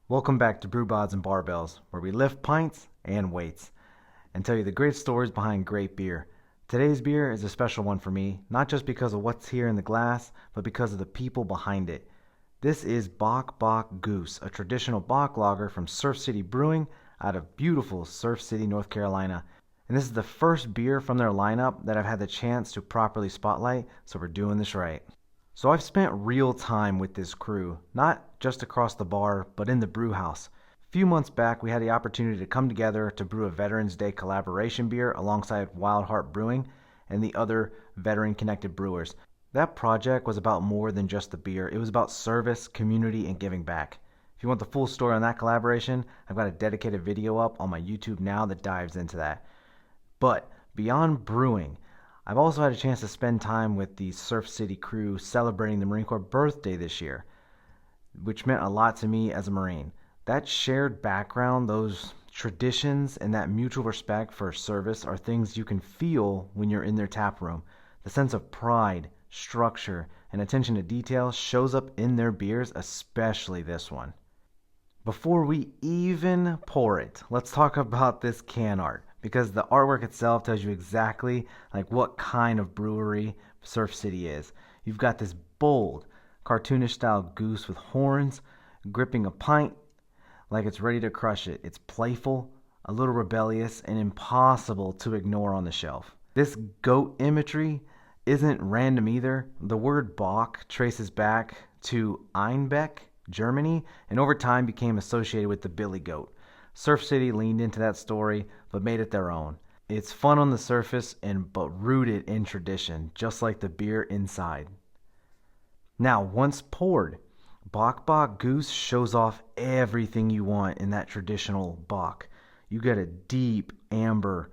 Welcome back to Brew Bods and Barbells, where we lift pints and weights and tell you the great stories behind great beer. Today's beer is a special one for me, not just because of what's here in the glass, but because of the people behind it. This is Bock Bock Goose, a traditional Bock lager from Surf City Brewing out of beautiful Surf City, North Carolina. And this is the first beer from their lineup that I've had the chance to properly spotlight, so we're doing this right. So I've spent real time with this crew, not just across the bar, but in the brew house. A few months back, we had the opportunity to come together to brew a Veterans Day collaboration beer alongside Wild Heart Brewing and the other veteran-connected brewers. That project was about more than just the beer. It was about service, community, and giving back. If you want the full story on that collaboration, I've got a dedicated video up on my YouTube now that dives into that. But beyond brewing, I've also had a chance to spend time with the Surf City crew celebrating the Marine Corps birthday this year, which meant a lot to me as a Marine. That shared background, those traditions, and that mutual respect for service are things you can feel when you're in their tap room. The sense of pride, structure, and attention to detail shows up in their beers, especially this one. Before we even pour it, let's talk about this can art, because the artwork itself tells you exactly like what kind of brewery Surf City is. You've got this bold, cartoonish style goose with horns, gripping a pint like it's ready to crush it. It's playful, a little rebellious, and impossible to ignore on the shelf. This goat imagery isn't random either. The word Bock traces back to Einbeck, Germany, and over time became associated with the billy goat. Surf City leaned into that story, but made it their own. It's fun on the surface but rooted in tradition, just like the beer inside. Now, once poured, Bock Bock Goose shows off everything you want in that traditional Bock. You get a deep amber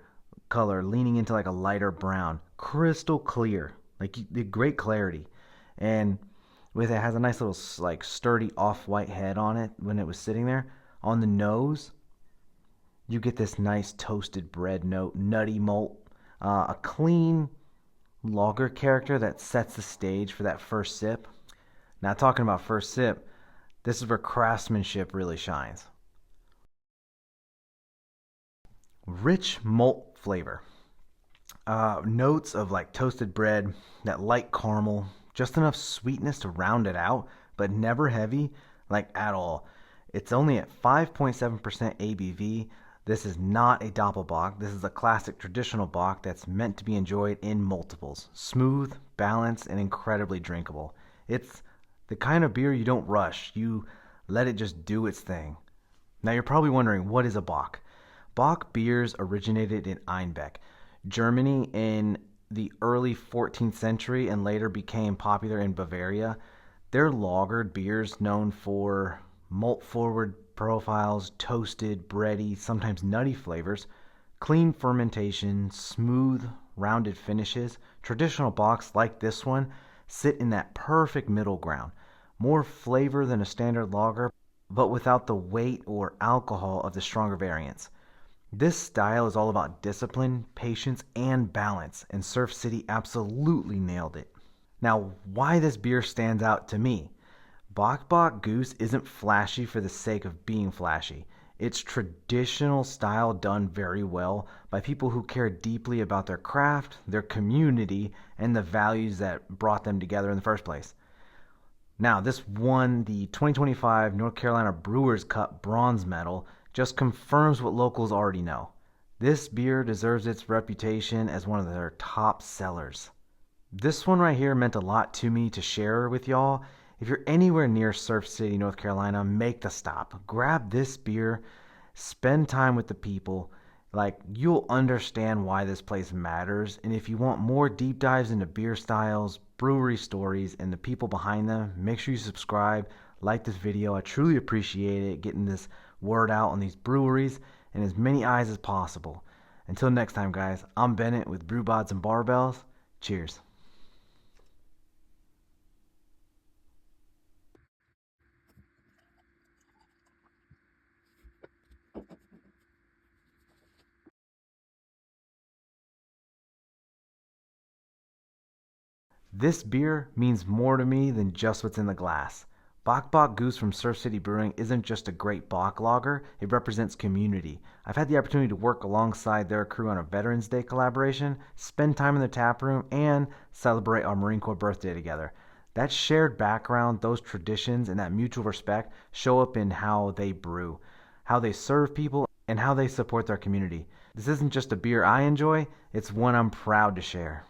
color leaning into like a lighter brown, crystal clear, like the great clarity, and with it has a nice little like sturdy off-white head on it when it was sitting there. On the nose, you get this nice toasted bread note, nutty malt, a clean lager character that sets the stage for that first sip. Now, talking about first sip, this is where craftsmanship really shines. Rich malt flavor. Notes of like toasted bread, that light caramel, just enough sweetness to round it out, but never heavy, like at all. It's only at 5.7% ABV. This is not a Doppelbock. This is a classic traditional Bock that's meant to be enjoyed in multiples. Smooth, balanced, and incredibly drinkable. It's the kind of beer you don't rush. You let it just do its thing. Now you're probably wondering, what is a Bock? Bock beers originated in Einbeck, Germany in the early 14th century and later became popular in Bavaria. They're lagered beers known for malt-forward profiles, toasted, bready, sometimes nutty flavors, clean fermentation, smooth, rounded finishes. Traditional Bocks like this one sit in that perfect middle ground. More flavor than a standard lager, but without the weight or alcohol of the stronger variants. This style is all about discipline, patience, and balance, and Surf City absolutely nailed it. Now, why this beer stands out to me? Bock Bock Goose isn't flashy for the sake of being flashy. It's traditional style done very well by people who care deeply about their craft, their community, and the values that brought them together in the first place. Now, this won the 2025 North Carolina Brewers Cup bronze medal, just confirms what locals already know. This beer deserves its reputation as one of their top sellers. This one right here meant a lot to me to share with y'all. If you're anywhere near Surf City, North Carolina, make the stop. Grab this beer, spend time with the people. Like, you'll understand why this place matters. And if you want more deep dives into beer styles, brewery stories, and the people behind them, make sure you subscribe, like this video. I truly appreciate it, getting this word out on these breweries and as many eyes as possible. Until next time, guys, I'm Bennett with Brew Bods and Barbells. Cheers. This beer means more to me than just what's in the glass. Bock Bock Goose from Surf City Brewing isn't just a great Bock lager, it represents community. I've had the opportunity to work alongside their crew on a Veterans Day collaboration, spend time in the tap room, and celebrate our Marine Corps birthday together. That shared background, those traditions, and that mutual respect show up in how they brew, how they serve people, and how they support their community. This isn't just a beer I enjoy, it's one I'm proud to share.